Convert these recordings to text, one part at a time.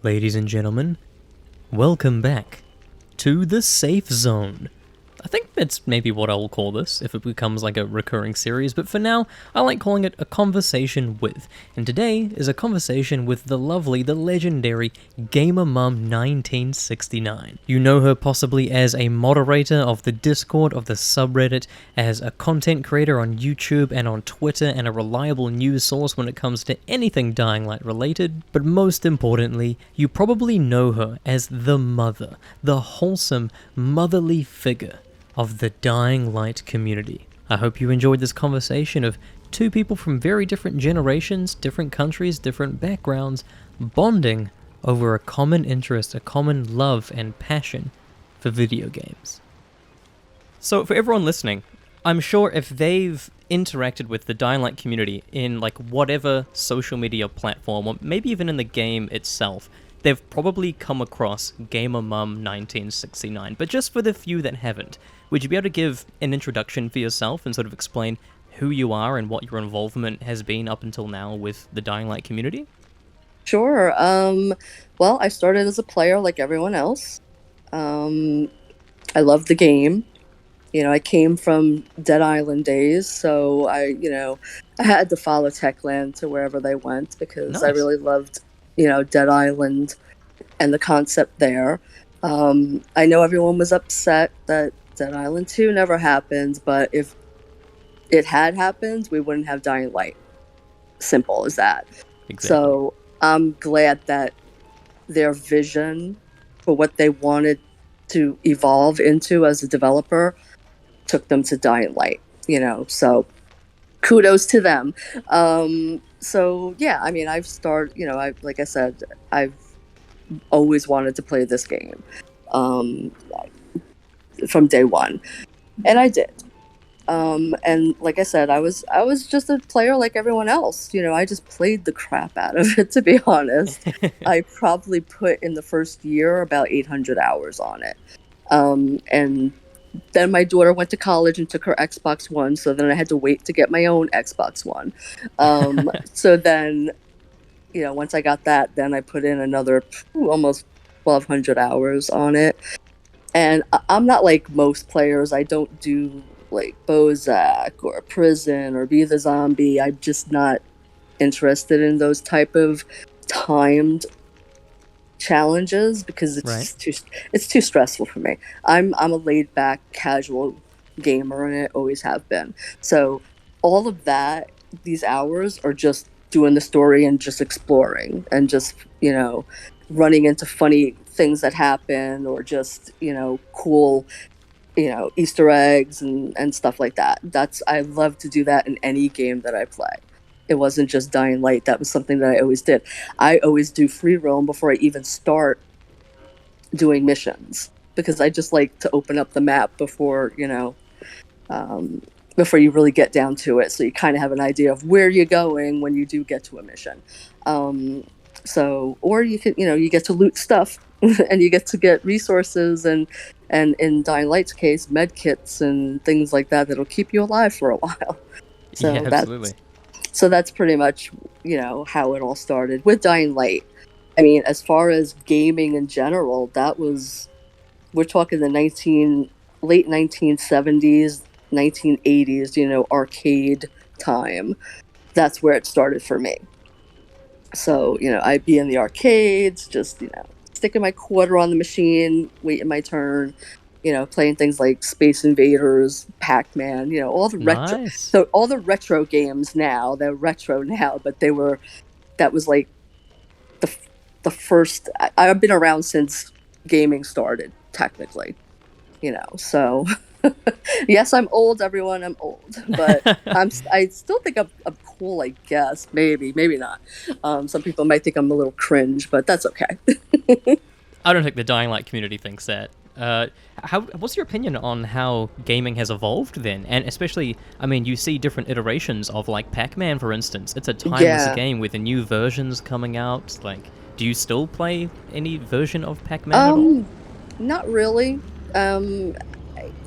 Ladies and gentlemen, welcome back to the Safe Zone. I think that's maybe what I'll call this if it becomes like a recurring series, but for now, I like calling it a conversation with. And today is a conversation with the lovely, the legendary GamerMom1969. You know her possibly as a moderator of the Discord of the subreddit, as a content creator on YouTube and on Twitter, and a reliable news source when it comes to anything Dying Light related. But most importantly, you probably know her as the mother, the wholesome, motherly figure of the Dying Light community. I hope you enjoyed this conversation of two people from very different generations, different countries, different backgrounds, bonding over a common interest, a common love and passion for video games. So for everyone listening, I'm sure if they've interacted with the Dying Light community in like whatever social media platform, or maybe even in the game itself, they've probably come across GamerMom1969. But just for the few that haven't, would you be able to give an introduction for yourself and sort of explain who you are and what your involvement has been up until now with the Dying Light community? Sure. Well, I started as a player like everyone else. I loved the game. I came from Dead Island days, so I had to follow Techland to wherever they went because I Nice. really loved, Dead Island and the concept there. I know everyone was upset that Dead Island 2 never happened, but if it had happened, we wouldn't have Dying Light. Simple as that. Exactly. So I'm glad that their vision for what they wanted to evolve into as a developer took them to Dying Light, so kudos to them. So yeah, I mean, like I said, I've always wanted to play this game from day one, and I did. And like I said, I was just a player like everyone else. I just played the crap out of it, to be honest. I probably put in the first year about 800 hours on it. And then my daughter went to college and took her Xbox One, so then I had to wait to get my own Xbox One. So then, once I got that, then I put in another almost 1,200 hours on it. And I'm not like most players. I don't do like Bozak or Prison or Be the Zombie. I'm just not interested in those type of timed challenges because it's too stressful for me. I'm a laid back casual gamer, and I always have been. So all of that, these hours are just doing the story and just exploring and just running into funny things that happen, or just cool Easter eggs and stuff like that. I love to do that in any game that I play. It wasn't just Dying Light. That was something that I always did. I always do free roam before I even start doing missions, because I just like to open up the map before before you really get down to it, so you kind of have an idea of where you're going when you do get to a mission. Or you can you get to loot stuff and you get to get resources and in Dying Light's case, med kits and things like that that'll keep you alive for a while. So yeah, absolutely. That's pretty much, how it all started with Dying Light. I mean, as far as gaming in general, we're talking the late 1970s, 1980s, arcade time. That's where it started for me. So, I'd be in the arcades, just, sticking my quarter on the machine, waiting my turn, playing things like Space Invaders, Pac-Man, all the retro. Nice. So all the retro games now, they're retro now, but that was like the first. I've been around since gaming started, technically, so. Yes, I'm old, everyone. I'm old, but I still think I'm cool. I guess maybe not. Some people might think I'm a little cringe, but that's okay. I don't think the Dying Light community thinks that. What's your opinion on how gaming has evolved then? And especially, I mean, you see different iterations of like Pac-Man, for instance. It's a timeless game with the new versions coming out. Like, do you still play any version of Pac-Man at all? Not really.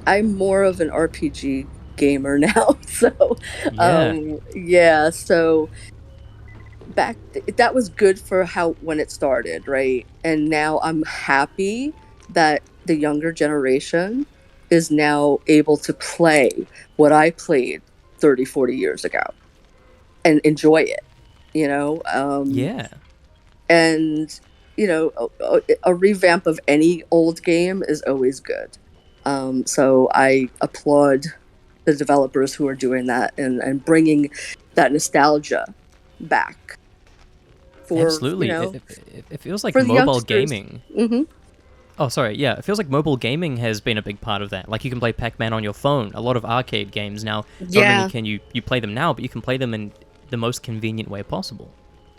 I'm more of an RPG gamer now, so Yeah. yeah. So that was good for how when it started, right? And now I'm happy that the younger generation is now able to play what I played 30, 40 years ago and enjoy it, you know? Yeah. And, you know, a revamp of any old game is always good. So I applaud the developers who are doing that and bringing that nostalgia back for, you Absolutely. know, It feels like for the mobile youngsters. gaming. Hmm. Oh, sorry. Yeah, it feels like mobile gaming has been a big part of that. Like you can play Pac-Man on your phone. A lot of arcade games now. Not only Yeah, can you play them now, but you can play them in the most convenient way possible.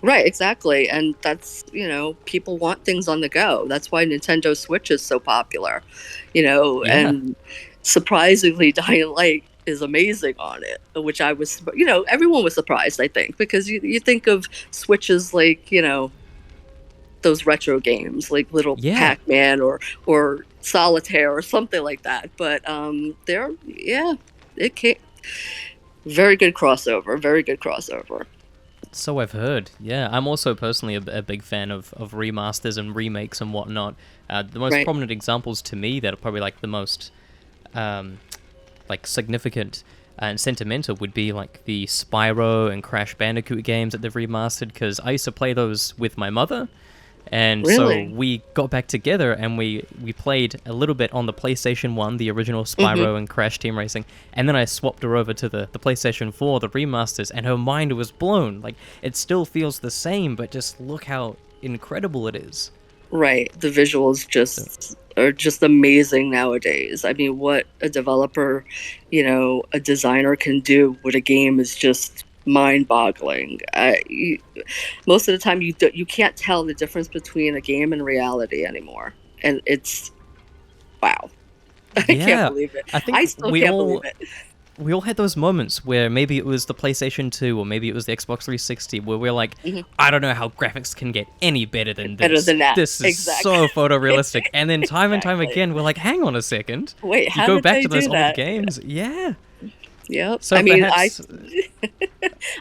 right, exactly. And that's, you know, people want things on the go. That's why Nintendo Switch is so popular, you know, Yeah. and surprisingly, Dying Light is amazing on it, which I was, you know, everyone was surprised, I think, because you think of Switches like, you know, those retro games like little Yeah. Pac-Man or Solitaire or something like that. But they're yeah, it came very good crossover, very good crossover. So I've heard. Yeah, I'm also personally a big fan of remasters and remakes and whatnot. The most Right. prominent examples to me that are probably like the most um, like significant and sentimental would be like the Spyro and Crash Bandicoot games that they've remastered, because I used to play those with my mother, and so Really? we got back together and we played a little bit on the PlayStation 1, the original Hmm. Spyro and Crash Team Racing, and then I swapped her over to the PlayStation 4, the remasters, and her mind was blown. Like, it still feels the same, but just look how incredible it is. Right. The visuals So, just are just amazing nowadays. I mean, what a developer, you know, a designer can do with a game is just mind-boggling. Most of the time, you can't tell the difference between a game and reality anymore, and it's wow. I can't yeah, believe it. I think I still can't believe it. we all had those moments where maybe it was the PlayStation 2 or maybe it was the Xbox 360 where we're like, Mhm. I don't know how graphics can get any better than Better this. than that. This is Exactly. so photorealistic. And then time and time Exactly. again, we're like, hang on a second. Wait, You how go did back they to those do old that? games. Yeah. Yep. So I mean, perhaps,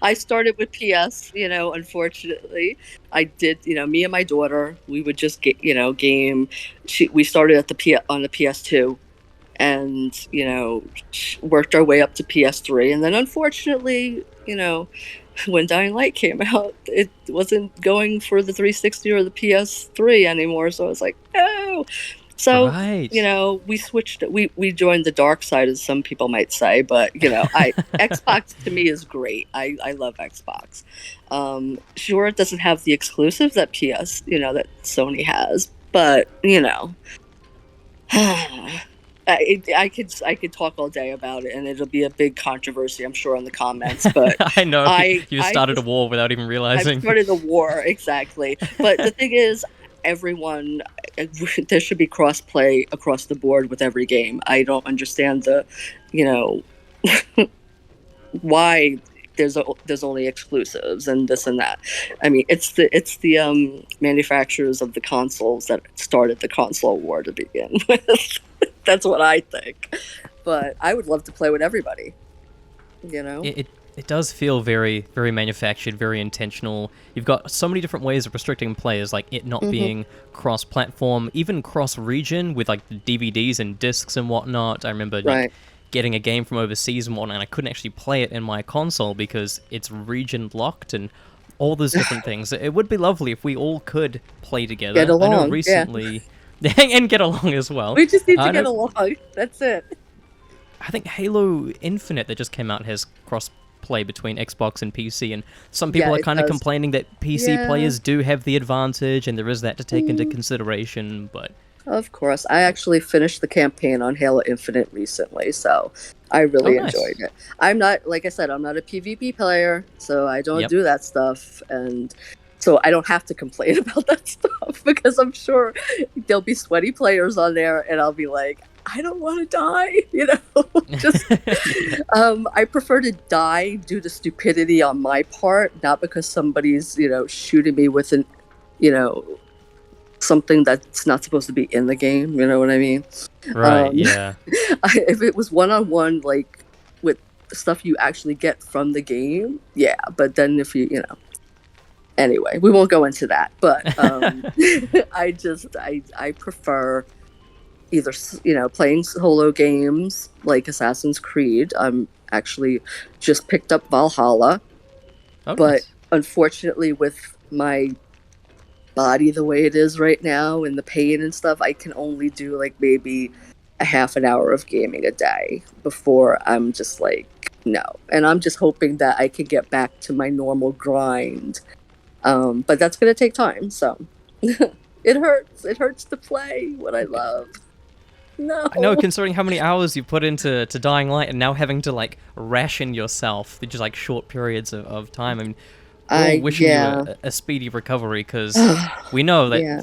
I started with PS, you know, unfortunately. I did, you know, me and my daughter, we would just get, you know, game. We started at on the PS2 and, you know, worked our way up to PS3. And then unfortunately, you know, when Dying Light came out, it wasn't going for the 360 or the PS3 anymore. So I was like, no. So, you right. know, we switched. We joined the dark side, as some people might say. But you know, I Xbox to me is great. I love Xbox. Sure, it doesn't have the exclusives that PS, you know, that Sony has, but you know, I could talk all day about it, and it'll be a big controversy, I'm sure, in the comments. But I know. You I started a just war without even I've realizing. started a war, exactly. But the thing is, everyone there should be cross play across the board with every game. I don't understand the, you know, why there's only exclusives and this and that. I mean, it's the manufacturers of the consoles that started the console war to begin with. That's what I think. But I would love to play with everybody. You know. It does feel very very manufactured, very intentional. You've got so many different ways of restricting players, like it not Hmm. being cross-platform, even cross-region with like the DVDs and discs and whatnot. I remember like Right. getting a game from overseas and whatnot, and I couldn't actually play it in my console because it's region locked and all those different things. It would be lovely if we all could play Get together. I know along. Yeah. recently, and get along as well. We just need to I get know along. That's it. I think Halo Infinite that just came out has cross play between Xbox and PC, and some Yeah, people are it kind of does. complaining that PC Yeah. players do have the advantage, and there is that to take into Mm, consideration. But of course. I actually finished the campaign on Halo Infinite recently, so I oh, really enjoyed nice. it. I'm not, like I said, I'm not a PvP player, so I don't Yep. do that stuff. And so I don't have to complain about that stuff because I'm sure there'll be sweaty players on there and I'll be like, I don't want to die, you know? Just Yeah. I prefer to die due to stupidity on my part, not because somebody's, you know, shooting me with an, you know, something that's not supposed to be in the game. You know what I mean? Right. Um, Yeah. if it was one on one, like with stuff you actually get from the game, yeah. But then if you know, Anyway, we won't go into that, but I prefer either, playing solo games like Assassin's Creed. I'm actually just picked up Valhalla, Oh, but nice. unfortunately with my body the way it is right now and the pain and stuff, I can only do like maybe a half an hour of gaming a day before I'm just like, no. And I'm just hoping that I can get back to my normal grind. But that's going to take time. So it hurts. It hurts to play what I love. I know, No. considering how many hours you put into Dying Light, and now having to like ration yourself for just like short periods of time. I mean, we're all wishing you Yeah. a speedy recovery because we know that Yeah.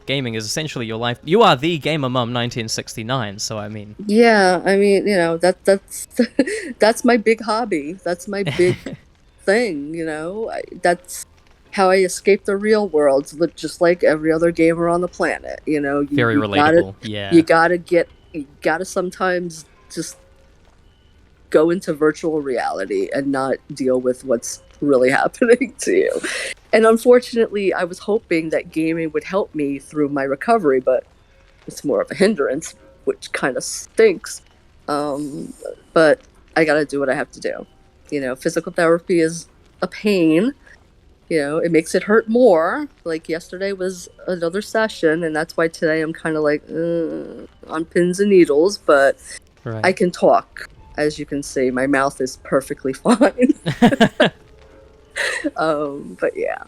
gaming is essentially your life. You are the Gamer Mum 1969, so I mean, Yeah. I mean, that's that's my big hobby. That's my big thing. That's how I escape the real world, just like every other gamer on the planet. You very you gotta relatable. you Yeah, gotta get you gotta sometimes just go into virtual reality and not deal with what's really happening to you. And unfortunately, I was hoping that gaming would help me through my recovery, but it's more of a hindrance, which kind of stinks. Um, but I got to do what I have to do. Physical therapy is a pain. It makes it hurt more. Like yesterday was another session, and that's why today I'm kind of like on pins and needles, but I right. can talk. As you can see, my mouth is perfectly fine. But yeah,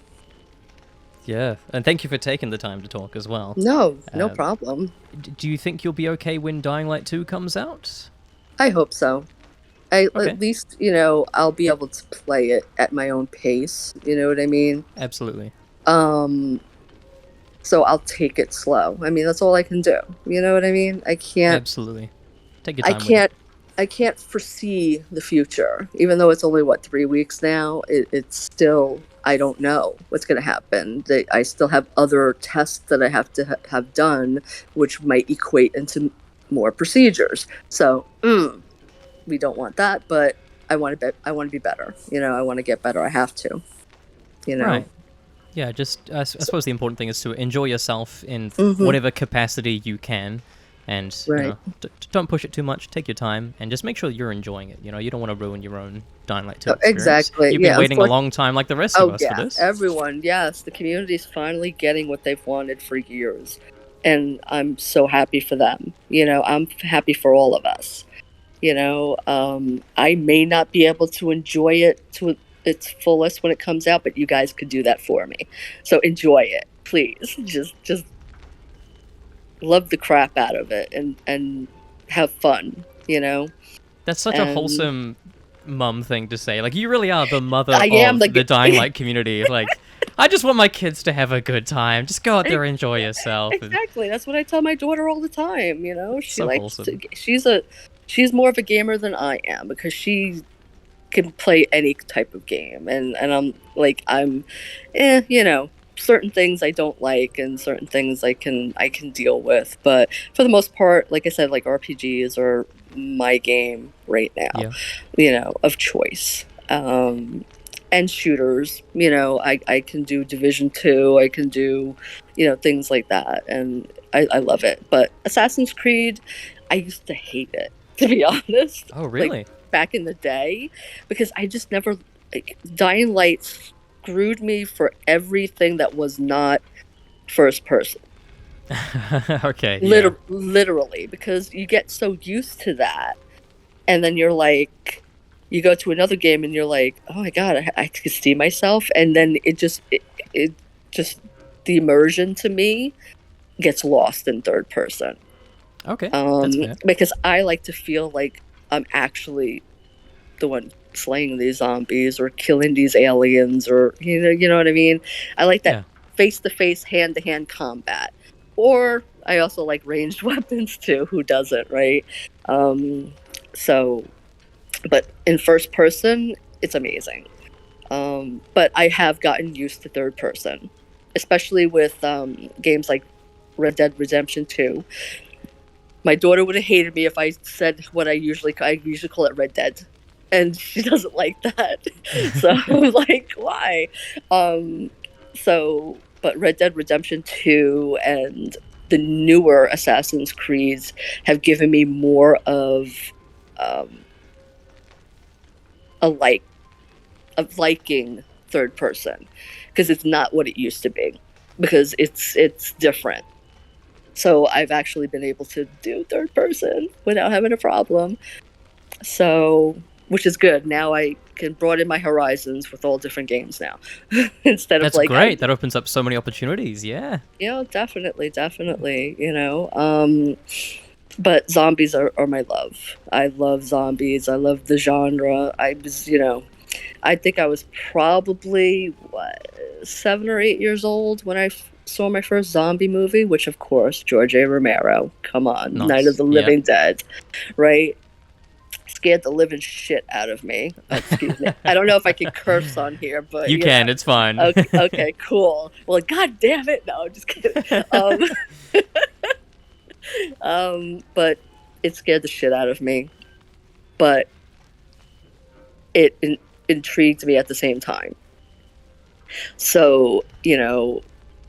Yeah, and thank you for taking the time to talk as well. no Um, problem. do you think you'll be okay when Dying Light 2 comes out? I hope so. Okay, At least, I'll be able to play it at my own pace. You know what I mean? absolutely. Um, so I'll take it slow. I mean, that's all I can do. You know what I mean? Absolutely. Take your I time with it. can't, I can't foresee the future. Even though it's only what 3 weeks now, it's still I don't know what's going to happen. I still have other tests that I have to have done, which might equate into more procedures. So we don't want that, but I want to be better. I want to get better. I have to. You know. Right. Yeah, just I So, suppose the important thing is to enjoy yourself in mm-hmm, whatever capacity you can, and right. don't push it too much. Take your time and just make sure you're enjoying it. You don't want to ruin your own Dying Light 2 experience. Exactly. You've been Yeah. waiting a long time, like the rest of Oh us, for yeah. this. Everyone. Yes. The community's finally getting what they've wanted for years, and I'm so happy for them. I'm happy for all of us. I may not be able to enjoy it to its fullest when it comes out, but you guys could do that for me. So enjoy it, please. Just love the crap out of it and have fun. That's such a And wholesome mum thing to say. Like, you really are the mother I am of the like Dying Light community. Like, I just want my kids to have a good time. Just go out there and enjoy yourself. And exactly. That's what I tell my daughter all the time. She so likes to. wholesome. She's more of a gamer than I am because she can play any type of game, and I'm like certain things I don't like and certain things I can deal with. But for the most part, like I said, like RPGs are my game right now, Yeah. of choice. And shooters, I can do Division 2, I can do, things like that. And I love it. But Assassin's Creed, I used to hate it, to be honest. Oh, Like really? back in the day, because I just never, Dying Light screwed me for everything that was not first person. Okay, yeah. Literally, because you get so used to that. And then you're like, you go to another game and you're like, oh my god, I can see myself, and then it just the immersion to me gets lost in third person. Okay, that's fair. Because I like to feel like I'm actually the one slaying these zombies or killing these aliens, or you know what I mean. I like that Yeah. face to face, hand to hand combat. Or I also like ranged weapons too. Who doesn't, right? Um, so but in first person, it's amazing. But I have gotten used to third person, especially with games like Red Dead Redemption 2. My daughter would have hated me if I said what I usually call it Red Dead. and she doesn't like that. So I'm like, why? Um, but Red Dead Redemption 2 and the newer Assassin's Creeds have given me more of um, a like of liking third person, because it's not what it used to be, because it's different. So I've actually been able to do third person without having a problem. So, which is good. Now I can broaden my horizons with all different games now. Instead of That's like, great. That opens up so many opportunities. Yeah. definitely, definitely, but zombies are my love. I love zombies. I love the genre. I think I was probably, what, 7 or 8 years old when I saw my first zombie movie, which, of course, George A. Romero. Come on, Night of Nice. the Yep. Living Dead, right? Scared the living shit out of me. Excuse me. I don't know if I can curse on here, but You can. It's fine. Okay, okay, cool. Well, god damn it. No, I'm just kidding. But it scared the shit out of me. But it intrigued me at the same time. So,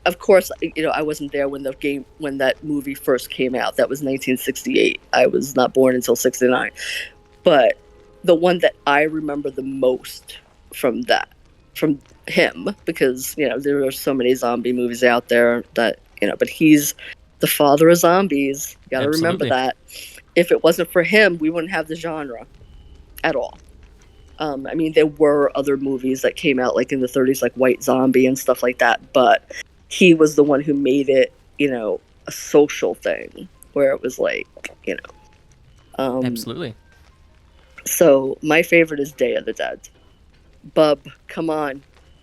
of course, I wasn't there when that movie first came out. That was 1968. I was not born until 69. But the one that I remember the most from him, because, there are so many zombie movies out there that, but he's the father of zombies. You gotta remember Absolutely. that. If it wasn't for him, we wouldn't have the genre at all. I mean, there were other movies that came out like in the 30s, like White Zombie and stuff like that, but he was the one who made it, a social thing where it was like, Absolutely. So my favorite is Day of the Dead. Bub, come on.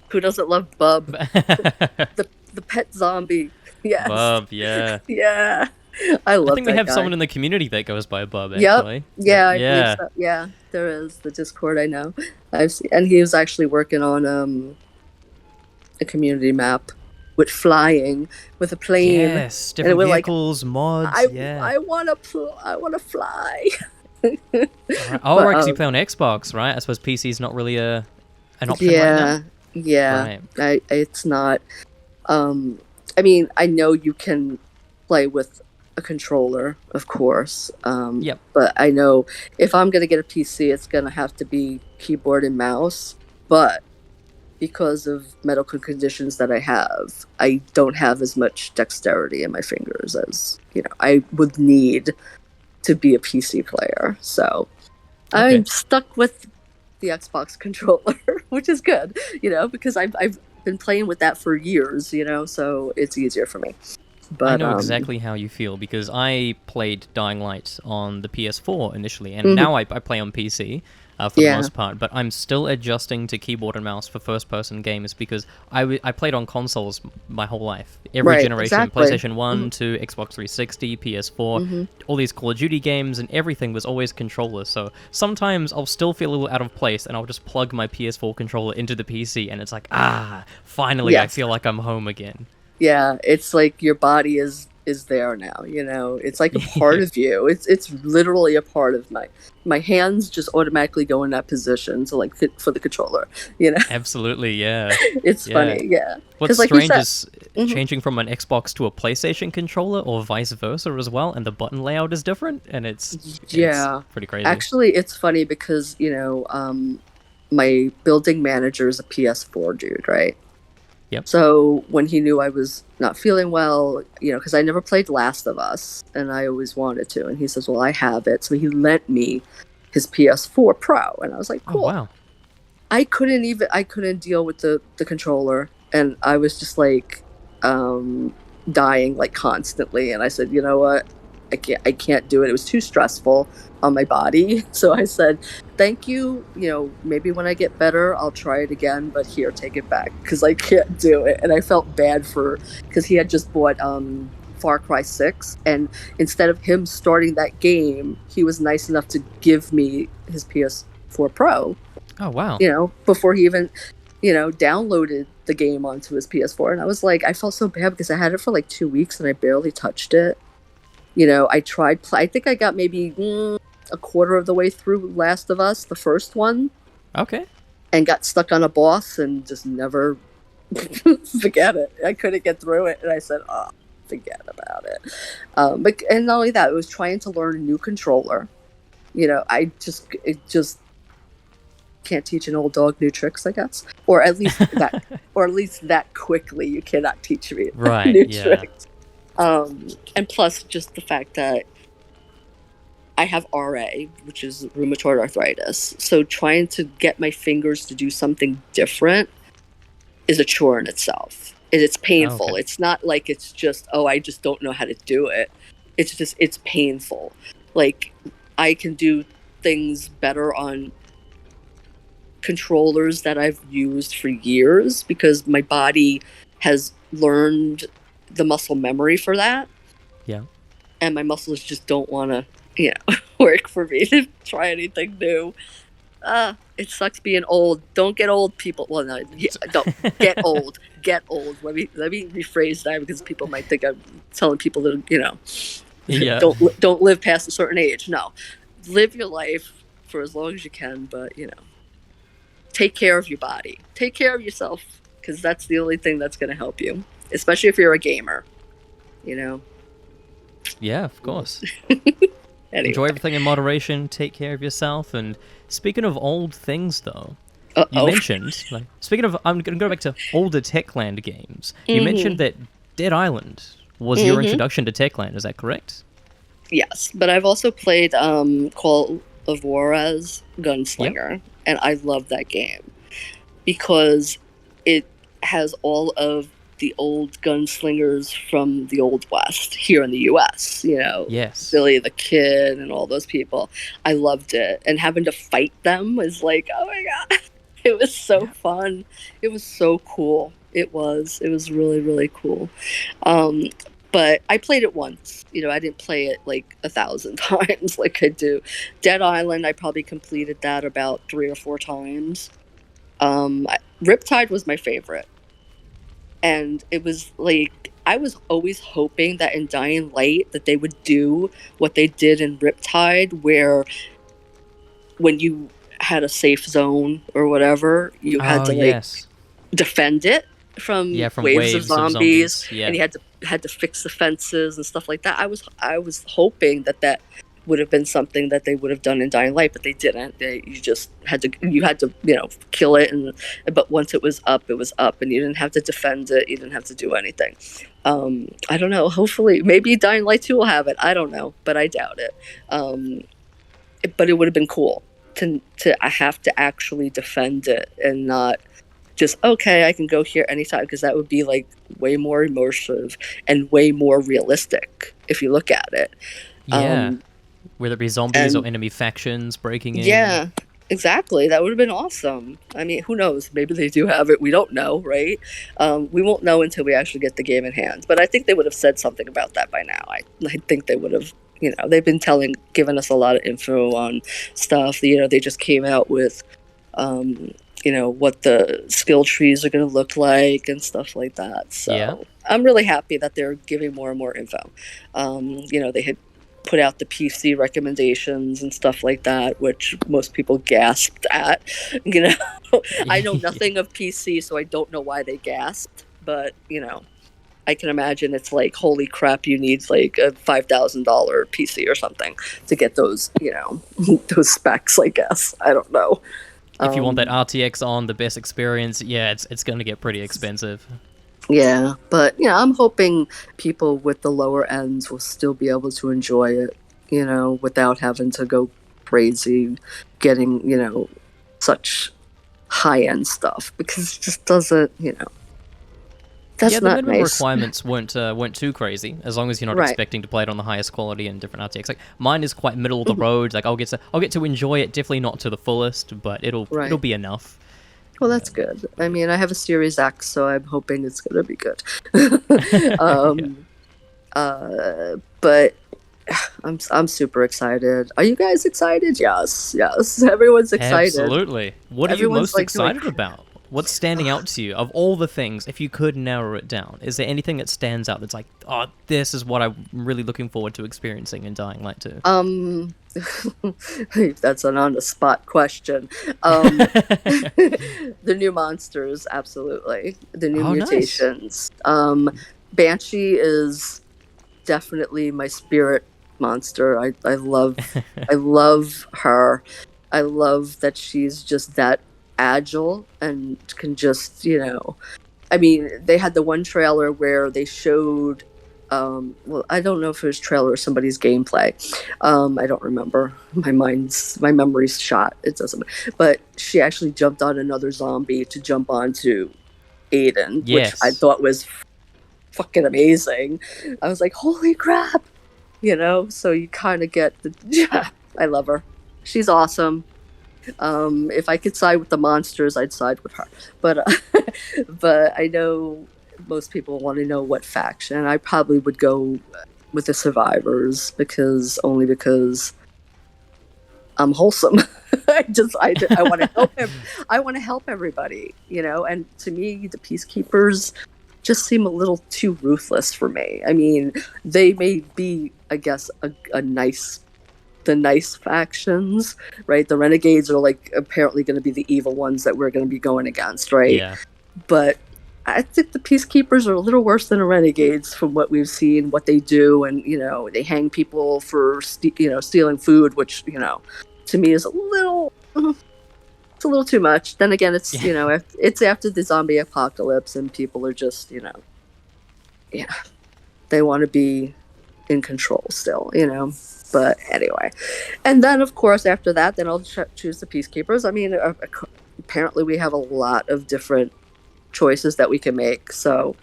Who doesn't love Bub? The pet zombie. Yes. Bub, yeah. Yeah. I love I think we that have guy. someone in the community that goes by Bub, Yep. actually. Yeah, I Yeah. believe so. Yeah, there is the Discord. I know. I've seen, and he was actually working on a community map with flying with a plane. Yes, different like, vehicles, mods. Yeah. I want to fly. Right. Oh, right, because you play on Xbox, right? I suppose PC's not really an option right now. Yeah. Right. It's not. I mean, I know you can play with a controller, of course. Yep. But I know if I'm gonna get a PC, it's gonna have to be keyboard and mouse. But because of medical conditions that I have, I don't have as much dexterity in my fingers as I would need to be a PC player. So Okay. I'm stuck with the Xbox controller, which is good, because I've been playing with that for years, so it's easier for me. But I know exactly how you feel, because I played Dying Light on the PS4 initially, and Mhm. now I play on PC for the most part, but I'm still adjusting to keyboard and mouse for first-person games, because I played on consoles my whole life. Every Right, generation, exactly. PlayStation 1 to Xbox 360, PS4, all these Call of Duty games, and everything was always controller, so sometimes I'll still feel a little out of place, and I'll just plug my PS4 controller into the PC, and it's like, finally I Yes. feel like I'm home again. Yeah, it's like your body is there now, It's like a part of you. It's literally a part of my hands just automatically go in that position to like fit for the controller, Absolutely, yeah. It's Yeah. funny, yeah. What's Like you strange said- is changing from an Xbox to a PlayStation controller, or vice versa as well, and the button layout is different, and it's pretty crazy. Actually, it's funny because, my building manager is a PS4 dude, right? Yep. So when he knew I was not feeling well, because I never played Last of Us, and I always wanted to, and he says, well, I have it. So he lent me his PS4 Pro, and I was like, cool. Oh, wow. I couldn't deal with the controller, and I was just like dying like constantly, and I said, you know what, I can't do it. It was too stressful on my body. So I said, thank you, maybe when I get better I'll try it again, but here, take it back, because I can't do it. And I felt bad because he had just bought Far Cry 6, and instead of him starting that game, he was nice enough to give me his PS4 Pro. Oh, wow. Before he even, downloaded the game onto his PS4. And I was like, I felt so bad because I had it for like 2 weeks and I barely touched it. I tried, I think I got maybe a quarter of the way through Last of Us, the first one, Okay. and got stuck on a boss and just never forget it. I couldn't get through it, and I said, "Oh, forget about it." But and not only that, it was trying to learn a new controller. It just can't teach an old dog new tricks, I guess, or at least that quickly. You cannot teach me Right, new yeah. tricks. And plus, just the fact that I have RA, which is rheumatoid arthritis. So trying to get my fingers to do something different is a chore in itself. It's painful. Okay. It's not like it's just, oh, I just don't know how to do it. It's painful. Like, I can do things better on controllers that I've used for years because my body has learned the muscle memory for that. Yeah. And my muscles just don't want to, work for me to try anything new. It sucks being old. Don't get old, people. Well, no, don't get old. Get old. Let me rephrase that because people might think I'm telling people to, Yeah. don't live past a certain age. No, live your life for as long as you can, but take care of your body. Take care of yourself because that's the only thing that's going to help you, especially if you're a gamer. Yeah, of course. Anyway. Enjoy everything in moderation, take care of yourself, and speaking of old things, though, you mentioned, I'm going to go back to older Techland games. You mentioned that Dead Island was your introduction to Techland, is that correct? Yes, but I've also played Call of Juarez Gunslinger, and I love that game because it has all of the old gunslingers from the Old West here in the U.S., Yes. Billy the Kid and all those people. I loved it. And having to fight them is like, oh my God. It was so fun. It was so cool. It was really, really cool. But I played it once. I didn't play it like 1,000 times like I do. Dead Island, I probably completed that about 3 or 4 times. Riptide was my favorite. And it was like, I was always hoping that in Dying Light that they would do what they did in Riptide, where when you had a safe zone or whatever, you had to defend it from waves of zombies. Yeah. And you had to fix the fences and stuff like that. I was hoping that would have been something that they would have done in Dying Light, but they didn't. You had to kill it, but once it was up, and you didn't have to defend it. You didn't have to do anything. I don't know. Hopefully, maybe Dying Light 2 will have it. I don't know, but I doubt it. But it would have been cool to have to actually defend it and not just, okay, I can go here anytime, because that would be like way more immersive and way more realistic if you look at it. Yeah. Whether it be zombies or enemy factions breaking in. Yeah, exactly. That would have been awesome. I mean, who knows? Maybe they do have it. We don't know, right? We won't know until we actually get the game in hand. But I think they would have said something about that by now. I think they would have, they've been giving us a lot of info on stuff. They just came out with, what the skill trees are going to look like and stuff like that. So I'm really happy that they're giving more and more info. They had put out the PC recommendations and stuff like that, which most people gasped at. I know nothing of PC, so I don't know why they gasped, but I can imagine it's like, holy crap, you need like a $5,000 PC or something to get those, those specs, I guess. I don't know. If you want that RTX on the best experience, it's going to get pretty expensive. Yeah, but I'm hoping people with the lower ends will still be able to enjoy it, without having to go crazy getting, such high-end stuff, because it just doesn't, that's the not minimum nice. requirements weren't too crazy, as long as you're not expecting to play it on the highest quality and different RTX. Like, mine is quite middle of the road. Like, I'll get to enjoy it, definitely not to the fullest, but it'll be enough. Well, that's good. I mean, I have a Series X, so I'm hoping it's going to be good. But I'm super excited. Are you guys excited? Yes. Everyone's excited. Absolutely. What are you most excited about? What's standing out to you of all the things? If you could narrow it down, is there anything that stands out that's like, oh, this is what I'm really looking forward to experiencing in Dying Light 2? That's an on the spot question. The new monsters, absolutely. The new Oh, nice. mutations. Banshee is definitely my spirit monster. I love her. I love that she's just that agile and can just, I mean, they had the one trailer where they showed, well, I don't know if it was trailer or somebody's gameplay. I don't remember. My memory's shot. It doesn't. But she actually jumped on another zombie to jump onto Aiden, which I Yes. thought was fucking amazing. I was like, holy crap, So you kind of get the. Yeah, I love her. She's awesome. If I could side with the monsters, I'd side with her. But but I know most people want to know what faction. I probably would go with the survivors because I'm wholesome. I want to help him. I want to help everybody, And to me, the peacekeepers just seem a little too ruthless for me. I mean, they may be, I guess, the nice factions, right? The renegades are like apparently going to be the evil ones that we're going to be going against, right? Yeah. But I think the peacekeepers are a little worse than the renegades from what we've seen, what they do, and they hang people for stealing food, which to me is it's a little too much. Then again, it's it's after the zombie apocalypse and people are just they want to be in control still, But anyway, and then of course after that, then I'll choose the peacekeepers. I mean, apparently we have a lot of different choices that we can make. So,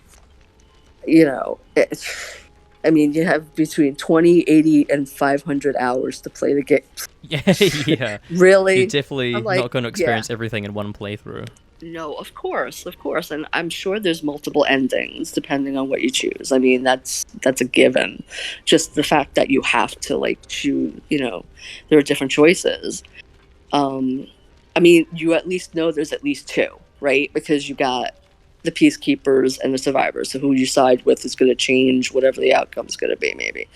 I mean, you have between 20, 80, and 500 hours to play the game. Yeah, yeah. You're Really? definitely I'm like, not going to yeah. experience everything in one playthrough. No, of course, and I'm sure there's multiple endings depending on what you choose. I mean, that's a given. Just the fact that you have to like choose, there are different choices. I mean, you at least know there's at least two, right? Because you got the peacekeepers and the survivors. So who you side with is going to change whatever the outcome is going to be, maybe.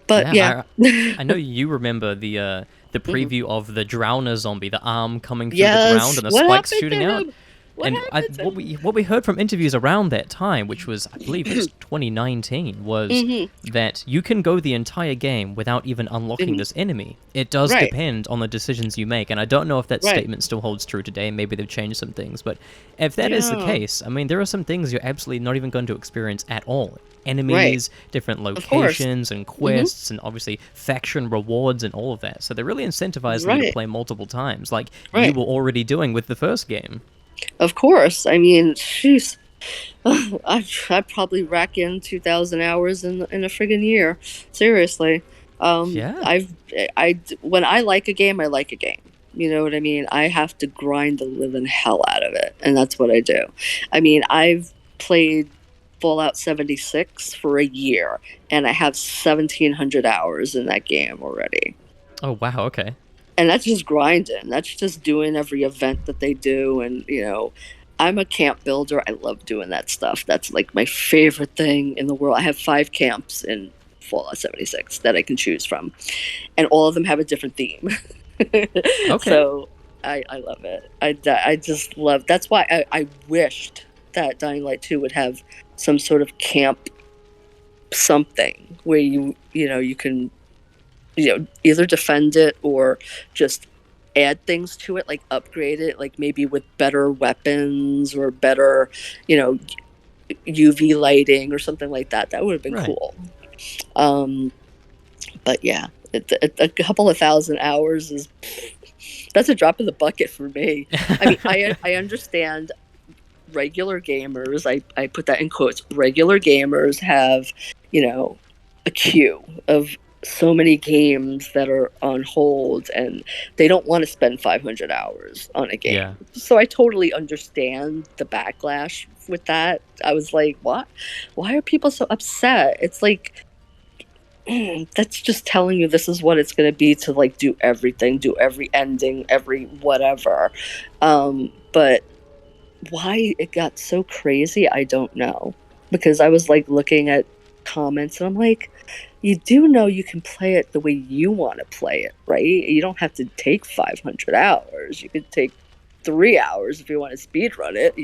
But yeah. I know you remember the preview of the drowner zombie, the arm coming through the Yes. ground and the What spikes happened shooting to out. him? What And happened to him? what we heard from interviews around that time, which was I believe it was 2019, was that you can go the entire game without even unlocking this enemy. It does Right. depend on the decisions you make, and I don't know if that Right. statement still holds true today. Maybe they've changed some things, but if that is the Yeah. case, I mean, there are some things you're absolutely not even going to experience at all. Enemies, different Of course. locations and quests, and obviously faction rewards and all of that. So they're really incentivizing you to Right. play multiple times, like you Right. were already doing with the first game. Of course. I mean, jeez. I probably rack in 2,000 hours in a friggin' year. Seriously. Yeah. When I like a game, I like a game. You know what I mean? I have to grind the living hell out of it, and that's what I do. I mean, I've played Fallout 76 for a year, and I have 1,700 hours in that game already. Oh, wow, okay. And that's just grinding. That's just doing every event that they do. And, I'm a camp builder. I love doing that stuff. That's like my favorite thing in the world. I have 5 camps in Fallout 76 that I can choose from. And all of them have a different theme. Okay. So I love it. I just love, that's why I wished that Dying Light 2 would have some sort of camp something where you can either defend it or just add things to it, like upgrade it, like maybe with better weapons or better, UV lighting or something like that. That would have been cool. But yeah, a couple of 1,000 hours that's a drop in the bucket for me. I mean, I understand regular gamers, I put that in quotes, regular gamers have, a queue of so many games that are on hold and they don't want to spend 500 hours on a game. Yeah. So I totally understand the backlash with that. I was like, what? Why are people so upset? It's like, that's just telling you this is what it's going to be to like do everything, do every ending, every whatever. But why it got so crazy, I don't know. Because I was like looking at comments and I'm like, you do know you can play it the way you want to play it, right? You don't have to take 500 hours. You could take 3 hours if you want to speed run it,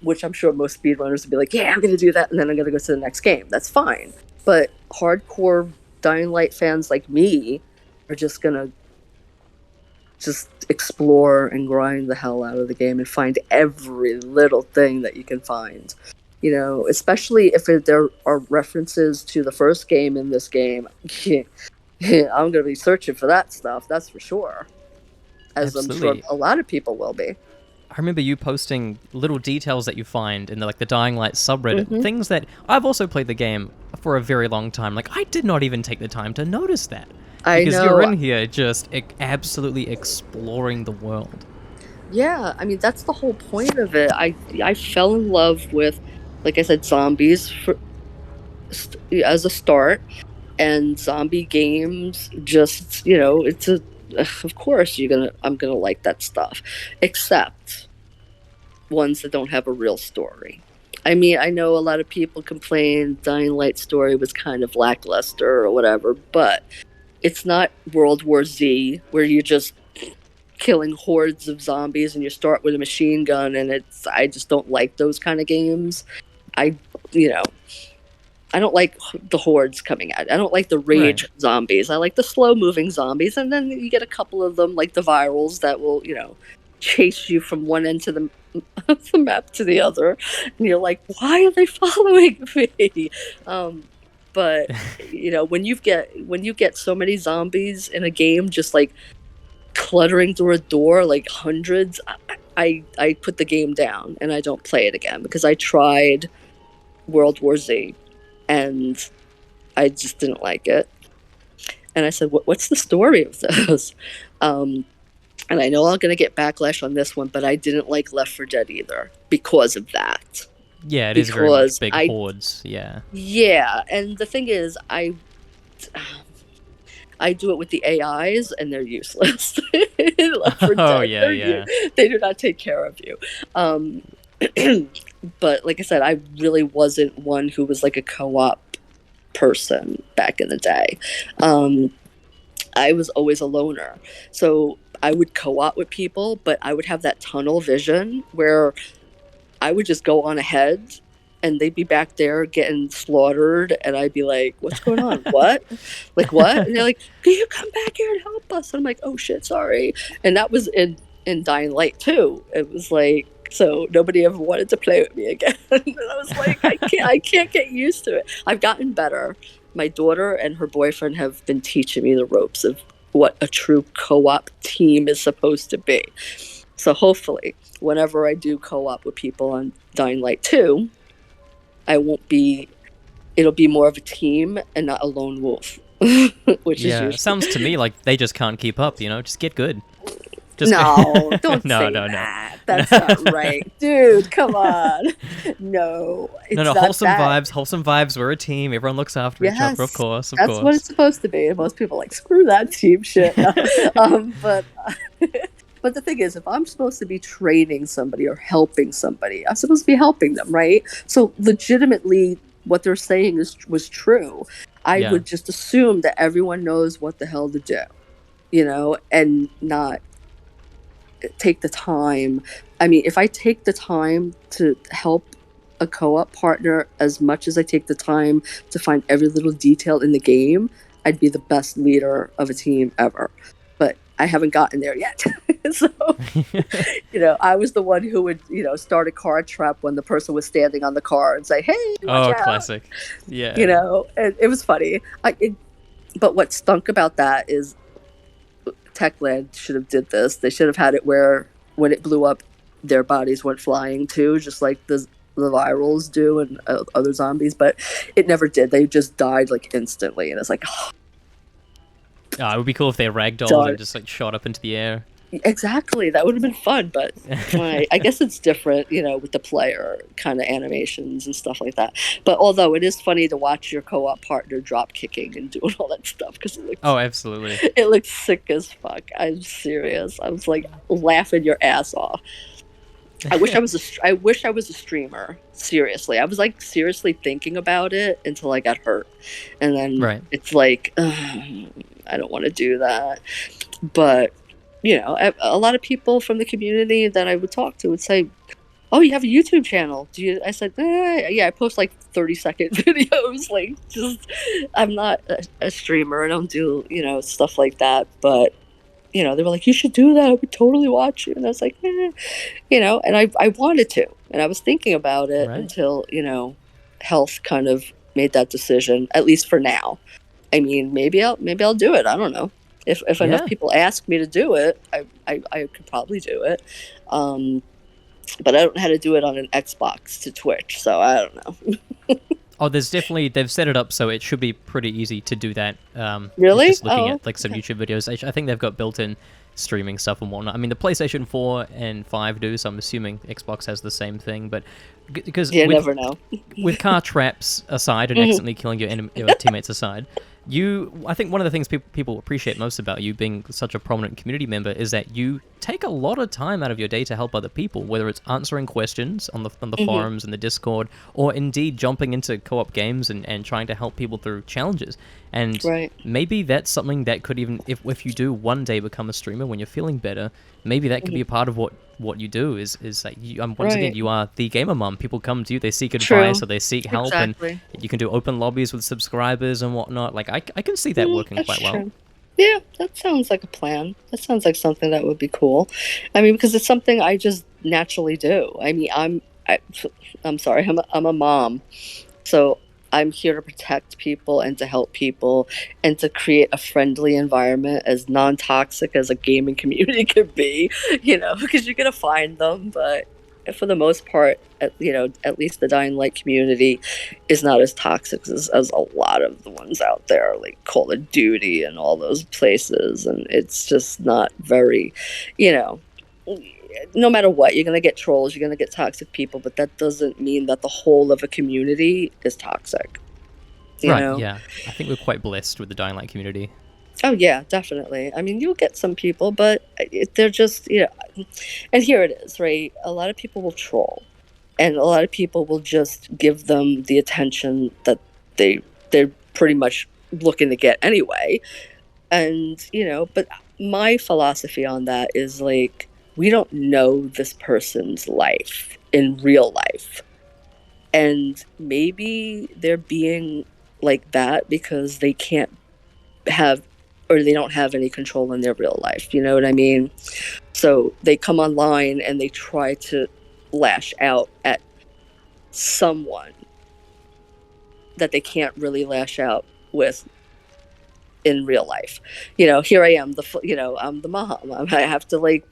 which I'm sure most speedrunners would be like, yeah, I'm going to do that and then I'm going to go to the next game. That's fine. But hardcore Dying Light fans like me are just going to just explore and grind the hell out of the game and find every little thing that you can find. Especially if there are references to the first game in this game. I'm going to be searching for that stuff, that's for sure. As I'm sure Absolutely. a lot of people will be. I remember you posting little details that you find in the Dying Light subreddit, Mm-hmm. things that I've also played the game for a very long time. Like, I did not even take the time to notice that. I Because you're know. in here just absolutely exploring the world. Yeah, I mean that's the whole point of it. I fell in love with, like I said, zombies as a start, and zombie games. Just it's a of course I'm gonna like that stuff, except ones that don't have a real story. I mean, I know a lot of people complain Dying Light story was kind of lackluster or whatever, but it's not World War Z where you just killing hordes of zombies and you start with a machine gun, and I just don't like those kind of games. I you know I don't like the hordes coming at. I don't like the Right. rage zombies. I like the slow moving zombies, and then you get a couple of them like the virals that will chase you from one end to the map to the other, and you're like, why are they following me? But when you get so many zombies in a game, just like cluttering through a door, like hundreds, I put the game down and I don't play it again because I tried World War Z and I just didn't like it. And I said, what's the story of this? And I know I'm going to get backlash on this one, but I didn't like Left 4 Dead either because of that. Yeah, it is very much Because big hordes, yeah. yeah, and the thing is, I do it with the AIs, and they're useless. Left 4 Oh, Dead, yeah, yeah. they do not take care of you. Um, but like I said, I really wasn't one who was like a co-op person back in the day. I was always a loner, so I would co-op with people, but I would have that tunnel vision where I would just go on ahead and they'd be back there getting slaughtered and I'd be like, what's going on? What? Like what? And they're like, can you come back here and help us? And I'm like, oh shit, sorry. And that was in Dying Light too. It was like, so nobody ever wanted to play with me again. And I was like, I can't get used to it. I've gotten better. My daughter and her boyfriend have been teaching me the ropes of what a true co-op team is supposed to be. So hopefully, whenever I do co-op with people on Dying Light 2, I won't be. It'll be more of a team and not a lone wolf, which is Yeah, it usually. sounds to me like they just can't keep up, just get good. Just No, don't no, say no, no. that. No. That's not right, dude. Come on. No, No, it's no, not wholesome that. vibes, wholesome vibes. We're a team. Everyone looks after each other, of Yes, course, of that's what course. it's supposed to be. And most people are like screw that team shit. No. But but the thing is, if I'm supposed to be training somebody or helping somebody, I'm supposed to be helping them, right? So legitimately, what they're saying was true. I Yeah. would just assume that everyone knows what the hell to do, and not take the time. I mean, if I take the time to help a co-op partner as much as I take the time to find every little detail in the game, I'd be the best leader of a team ever. But I haven't gotten there yet. So, I was the one who would, start a car trap when the person was standing on the car and say, "Hey, watch Oh, out." classic. Yeah. And it was funny. But what stunk about that is Techland should have did this. They should have had it where when it blew up, their bodies went flying too, just like the virals do and other zombies. But it never did. They just died like instantly, and it's like, oh, It would be cool if they ragdolled darn. and just shot up into the air. Exactly, that would have been fun, but I guess it's different, with the player kind of animations and stuff like that. But although it is funny to watch your co-op partner drop kicking and doing all that stuff because Oh, absolutely. it looks sick as fuck. I'm serious. I was like laughing your ass off. I wish I was a streamer. Seriously, I was like seriously thinking about it until I got hurt, and then Right. it's like I don't want to do that. But a lot of people from the community that I would talk to would say, "Oh, you have a YouTube channel? Do you?" I said, "Yeah, I post like 30-second videos. Like, just I'm not a streamer. I don't do stuff like that." But they were like, "You should do that. I would totally watch you." And I was like, and I wanted to, and I was thinking about it Right. until health kind of made that decision. At least for now. I mean, maybe I'll do it. I don't know. If enough Yeah. people ask me to do it, I could probably do it. But I don't know how to do it on an Xbox to Twitch, so I don't know. Oh, there's definitely, they've set it up so it should be pretty easy to do that. Really? Just looking Oh, at like some okay. YouTube videos, I think they've got built-in streaming stuff and whatnot. I mean, the PlayStation 4 and 5 do, so I'm assuming Xbox has the same thing. But because You never know. with car traps aside and Mhm. accidentally killing your teammates aside, I think one of the things people appreciate most about you being such a prominent community member is that you take a lot of time out of your day to help other people, whether it's answering questions on the Mhm. forums and the Discord, or indeed jumping into co-op games and trying to help people through challenges. And Right. maybe that's something that could even, if you do one day become a streamer when you're feeling better, maybe that could be Mhm. a part of what you do is like you, once again, Right. you are the gamer mom. People come to you, they seek advice True. or they seek help, and Exactly. you can do open lobbies with subscribers and whatnot. Like I can see that working That's quite well. true. Yeah, that sounds like a plan. That sounds like something that would be cool. I mean, because it's something I just naturally do. I mean, I'm sorry, I'm a mom, so I'm here to protect people and to help people and to create a friendly environment as non-toxic as a gaming community could be. Because you're gonna find them, but for the most part, at least the Dying Light community is not as toxic as a lot of the ones out there, like Call of Duty and all those places, and it's just not very, you know. No matter what, you're gonna get trolls, you're gonna get toxic people, but that doesn't mean that the whole of a community is toxic. You Right, know? yeah. I think we're quite blessed with the Dying Light community. Oh yeah, definitely. I mean, you'll get some people, but they're just, and here it is, right? A lot of people will troll, and a lot of people will just give them the attention that they're pretty much looking to get anyway. And, but my philosophy on that is like, we don't know this person's life in real life. And maybe they're being like that because they can't have, or they don't have any control in their real life. You know what I mean? So they come online and they try to lash out at someone that they can't really lash out with in real life. Here I am, I'm the mom. I have to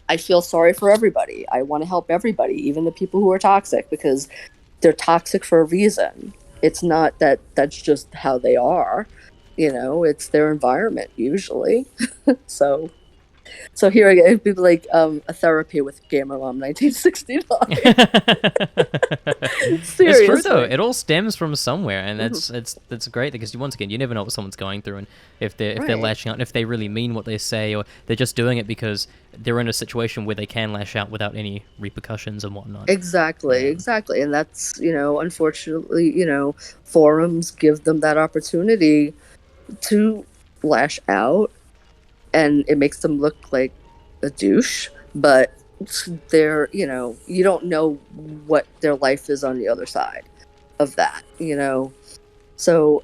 I feel sorry for everybody. I want to help everybody, even the people who are toxic, because they're toxic for a reason. It's not that that's just how they are. It's their environment usually. So so here I go. People like a therapy with GamerMom1969. It's true though. Seriously. It all stems from somewhere, and Mhm. that's great because once again, you never know what someone's going through, and if they're Right. lashing out, and if they really mean what they say, or they're just doing it because they're in a situation where they can lash out without any repercussions and whatnot. Exactly, exactly. And that's, unfortunately, forums give them that opportunity to lash out, and it makes them look like a douche, but you don't know what their life is on the other side of that. So,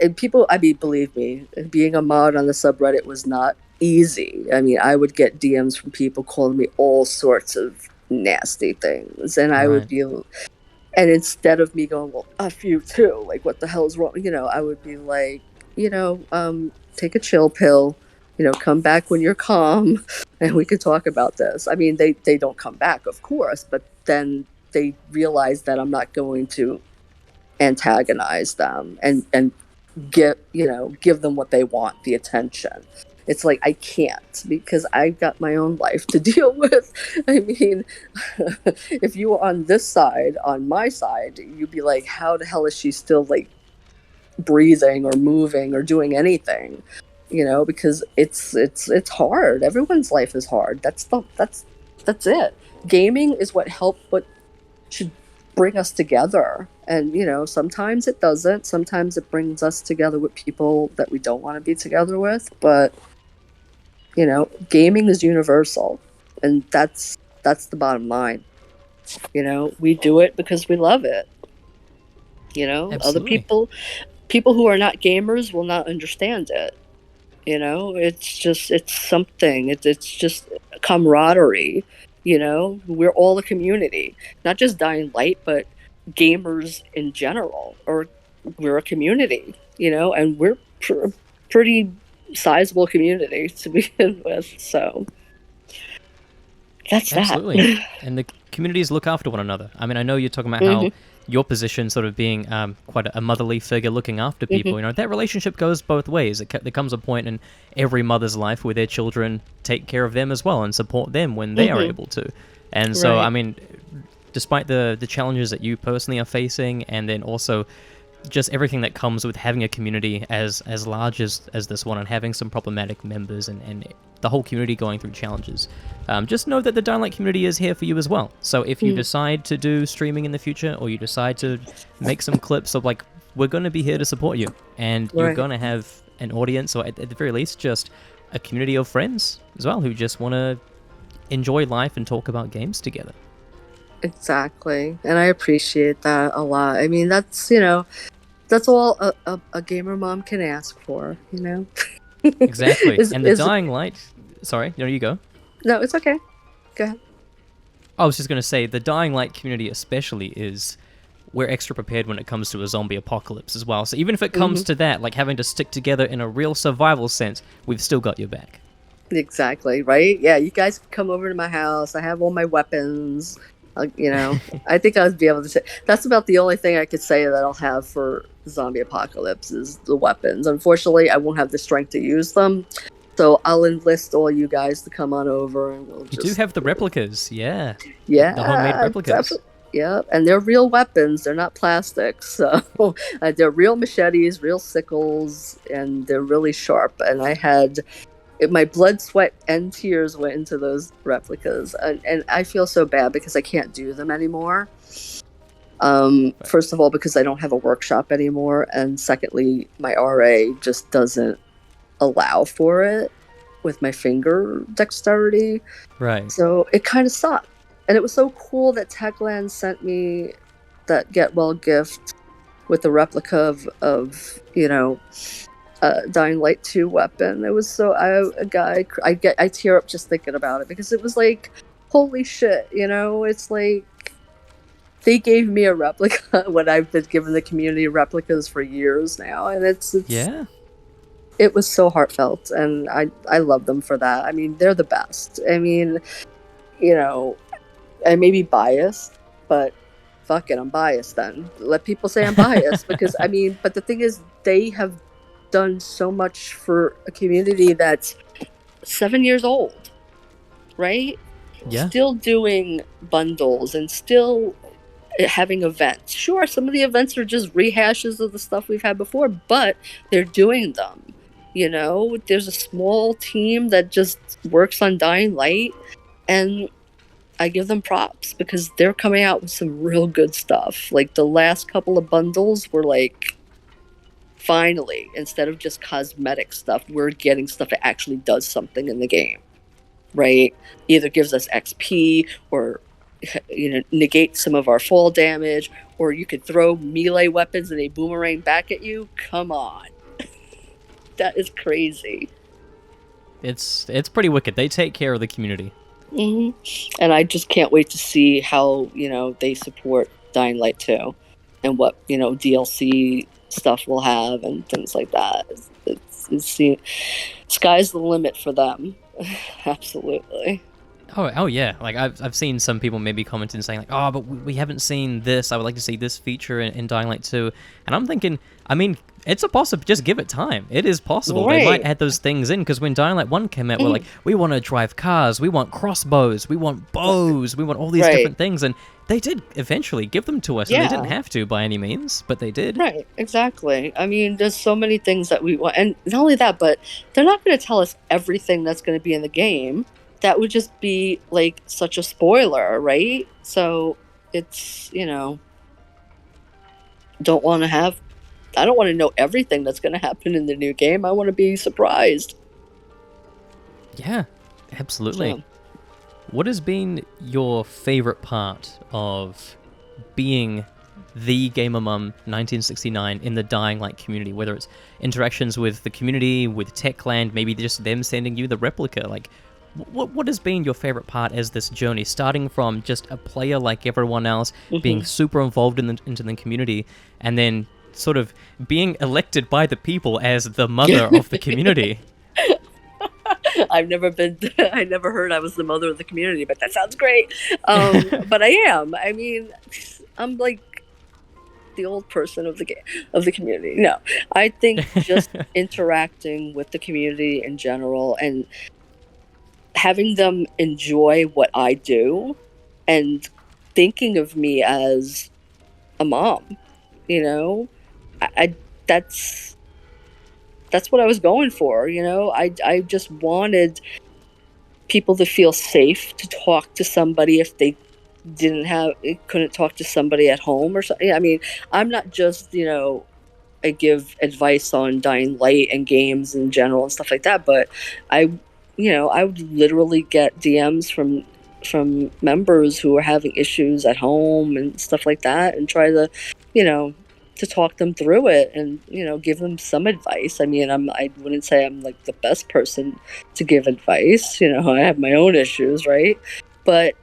and people, I mean, believe me, being a mod on the subreddit was not easy. I mean, I would get DMs from people calling me all sorts of nasty things, and I would Right. be, and instead of me going, well, F you too, like, what the hell is wrong? I would be like, take a chill pill, come back when you're calm and we could talk about this. I mean, they don't come back, of course, but then they realize that I'm not going to antagonize them and give them what they want, the attention. It's like I can't because I've got my own life to deal with. I mean, if you were on this side, on my side, you'd be like, how the hell is she still like breathing or moving or doing anything? You know, because it's hard. Everyone's life is hard. That's it. Gaming is what should bring us together. And, you know, sometimes it doesn't. Sometimes it brings us together with people that we don't want to be together with. But, you know, gaming is universal. And that's the bottom line. You know, we do it because we love it. You know, other Absolutely. people who are not gamers will not understand it. You know, it's something. It's just camaraderie. You know, we're all a community, not just Dying Light, but gamers in general. Or we're a community. You know, and we're pretty sizable community to begin with. So that's that. Absolutely. And the communities look after one another. I mean, I know you're talking about how Hmm. your position sort of being quite a motherly figure looking after Hmm. people, you know, that relationship goes both ways. There comes a point in every mother's life where their children take care of them as well and support them when they are Hmm. able to. And so, I Right. mean, despite the challenges that you personally are facing, and then also just everything that comes with having a community as large as this one and having some problematic members and the whole community going through challenges. Just know that the Dying Light community is here for you as well. So if you decide to do streaming in the future or you decide to make some clips of like, we're going to be here to support you and you're Right. going to have an audience or at the very least just a community of friends as well who just want to enjoy life and talk about games together. Exactly. And I appreciate that a lot. I mean, that's, you know, that's all a gamer mom can ask for, you know? Exactly. And the Is Dying Light, sorry, you go. no, it's okay. Go ahead. I was just going to say, the Dying Light community especially is, we're extra prepared when it comes to a zombie apocalypse as well. So even if it comes Hmm. to that, like having to stick together in a real survival sense, we've still got your back. Exactly, right? Yeah, you guys can come over to my house. I have all my weapons. You know, I think I'd be able to say that's about the only thing I could say that I'll have for zombie apocalypse is the weapons. Unfortunately, I won't have the strength to use them. So I'll enlist all you guys to come on over and we'll You do just, have the replicas, yeah. The homemade yeah, replicas. definitely. Yeah, and they're real weapons. They're not plastic. So they're real machetes, real sickles, and they're really sharp. And I had my blood, sweat, and tears went into those replicas, and I feel so bad because I can't do them anymore. First of all, because I don't have a workshop anymore, and secondly, my RA just doesn't allow for it with my finger dexterity. Right. So it kind of sucked. And it was so cool that Techland sent me that get well gift with a replica of you know, Dying Light 2 weapon. It was so I tear up just thinking about it because it was like, holy shit, you know, it's like they gave me a replica when I've been giving the community replicas for years now, and Yeah. it was so heartfelt, and I love them for that. I mean, they're the best. I mean, you know, I may be biased, but fuck it, I'm biased then. Let people say I'm biased because I mean, but the thing is, they have done so much for a community that's 7 years old, right? Yeah. Still doing bundles and still having events. Sure, some of the events are just rehashes of the stuff we've had before, but they're doing them. You know, there's a small team that just works on Dying Light, and I give them props because they're coming out with some real good stuff. Like the last couple of bundles were like, finally, instead of just cosmetic stuff, we're getting stuff that actually does something in the game, right? Either gives us XP or, you know, negate some of our fall damage, or you could throw melee weapons and they boomerang back at you. Come on. That is crazy. It's pretty wicked. They take care of the community. Hmm. And I just can't wait to see how, you know, they support Dying Light 2 and what, you know, DLC stuff we'll have and things like that. It's the sky's the limit for them. Absolutely. Oh yeah. Like I've seen some people maybe commenting saying like, oh, but we haven't seen this. I would like to see this feature in Dying Light 2. And I'm thinking, I mean, it's a possible. Just give it time. It is possible. They might Right. add those things in because when Dying Light 1 came out, we're like, Mhm. we want to drive cars, we want crossbows, we want bows, we want all these Right. different things, and they did eventually give them to us, and they didn't Yeah. have to by any means, but they did. Right, exactly. I mean, there's so many things that we want, and not only that, but they're not going to tell us everything that's going to be in the game. That would just be like such a spoiler, right? So it's, don't want to have, I don't want to know everything that's going to happen in the new game. I want to be surprised. Yeah, absolutely. So, What has been your favorite part of being the GamerMom1969 in the Dying Light community? Whether it's interactions with the community, with Techland, maybe just them sending you the replica. Like, what has been your favorite part as this journey, starting from just a player like everyone else, being mhm. super involved into the community, and then sort of being elected by the people as the mother of the community? I've never been, I never heard I was the mother of the community, but that sounds great. But I am. I mean, I'm like the old person of of the community. No, I think just interacting with the community in general and having them enjoy what I do and thinking of me as a mom, you know, I that's what I was going for. I just wanted people to feel safe to talk to somebody if they couldn't talk to somebody at home or something. I mean, I'm not just, I give advice on Dying Light and games in general and stuff like that, but I I would literally get DMs from members who are having issues at home and stuff like that, and try to, you know to talk them through it and, give them some advice. I mean, I wouldn't say I'm like the best person to give advice. I have my own issues, right? But,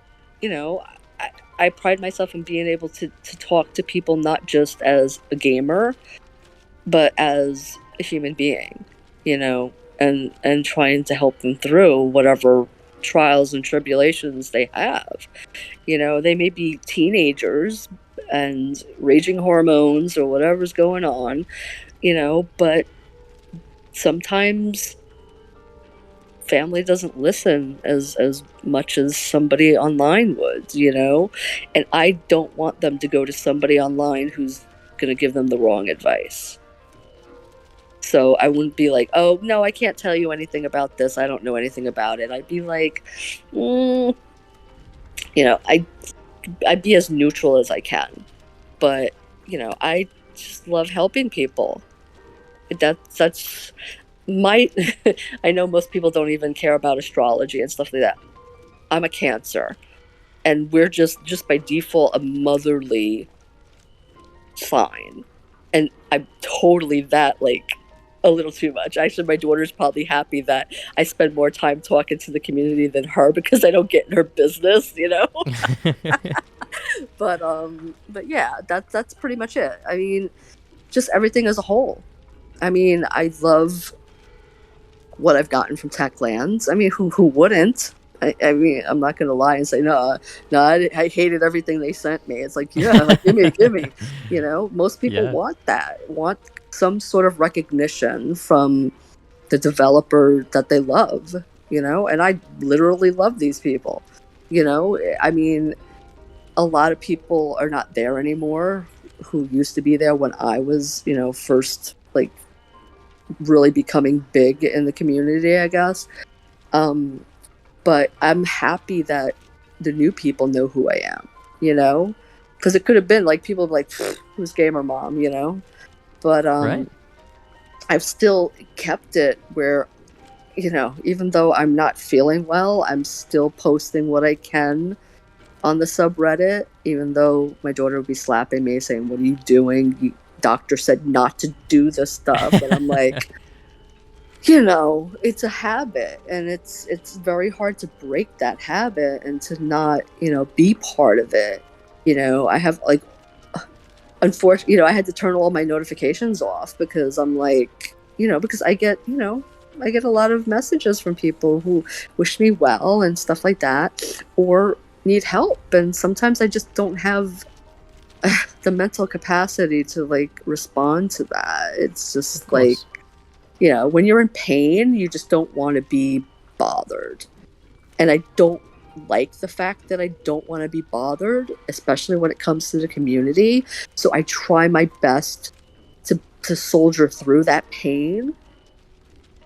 you know, I, I pride myself in being able to talk to people not just as a gamer, but as a human being, and trying to help them through whatever trials and tribulations they have. They may be teenagers and raging hormones or whatever's going on, but sometimes family doesn't listen as much as somebody online would, and I don't want them to go to somebody online who's going to give them the wrong advice. So I wouldn't be like, oh no, I can't tell you anything about this, I don't know anything about it. I'd be like, I'd be as neutral as I can. But, I just love helping people. That's my I know most people don't even care about astrology and stuff like that. I'm a Cancer, and we're just by default a motherly sign. And I'm totally that, like, a little too much. Actually, my daughter's probably happy that I spend more time talking to the community than her because I don't get in her business. But yeah, that's pretty much it. I mean, just everything as a whole. I mean, I love what I've gotten from Techland. I mean, who wouldn't? I mean, I'm not gonna lie and say no. No, I hated everything they sent me. It's like, yeah, like, give me. Most people Yeah. want some sort of recognition from the developer that they love. And I literally love these people. I mean, a lot of people are not there anymore who used to be there when I was, first, like, really becoming big in the community, I guess. But I'm happy that the new people know who I am, because it could have been like people like, who's Gamer Mom. But Right. I've still kept it where, even though I'm not feeling well, I'm still posting what I can on the subreddit, even though my daughter would be slapping me saying, what are you doing? Doctor said not to do this stuff. And I'm like, it's a habit, and it's very hard to break that habit and to not, be part of it. I have, like, unfortunately, I had to turn all my notifications off because I'm like, because I get, I get a lot of messages from people who wish me well and stuff like that, or need help. And sometimes I just don't have the mental capacity to like respond to that. It's Of just like, course. when you're in pain, you just don't want to be bothered. And I don't like the fact that I don't want to be bothered, especially when it comes to the community. So I try my best to soldier through that pain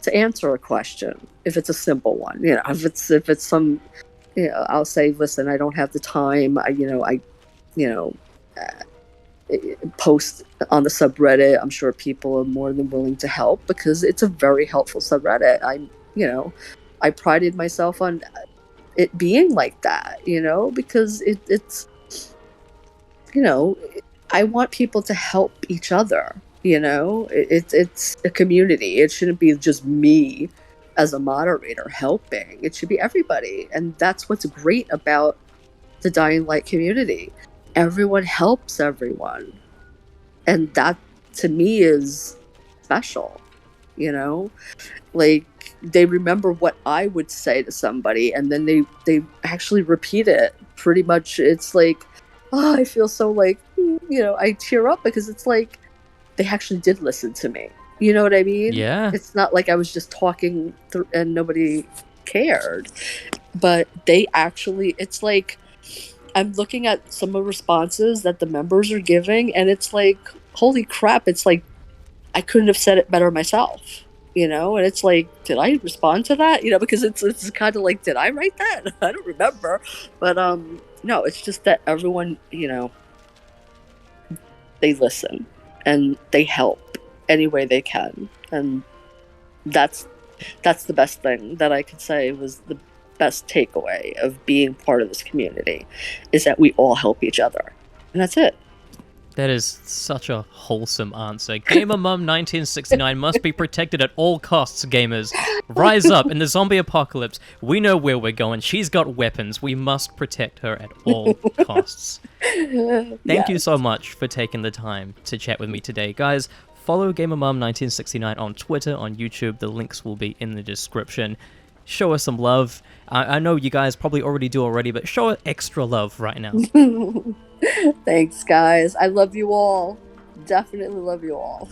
to answer a question if it's a simple one. If it's some, I'll say, listen, I don't have the time. You know, post on the subreddit. I'm sure people are more than willing to help because it's a very helpful subreddit. I prided myself on it being like that, because it's, I want people to help each other. It's a community. It shouldn't be just me as a moderator helping. It should be everybody, and that's what's great about the Dying Light community. Everyone helps everyone, and that to me is special. Like, they remember what I would say to somebody, and then they actually repeat it. Pretty much, it's like, oh, I feel so like, I tear up because it's like they actually did listen to me. You know what I mean? Yeah. It's not like I was just talking and nobody cared, but they actually. It's like I'm looking at some of the responses that the members are giving, and it's like, holy crap! It's like I couldn't have said it better myself. And it's like, did I respond to that? Because it's kind of like, did I write that? I don't remember. But no, it's just that everyone, they listen and they help any way they can. And that's the best thing that I could say was the best takeaway of being part of this community, is that we all help each other. And that's it. That is such a wholesome answer. GamerMom1969 must be protected at all costs, gamers. Rise up in the zombie apocalypse. We know where we're going. She's got weapons. We must protect her at all costs. Thank you so much for taking the time to chat with me today. Guys, follow GamerMom1969 on Twitter, on YouTube. The links will be in the description. Show us some love. I know you guys probably already do already, but show her extra love right now. Thanks, guys. I love you all. Definitely love you all.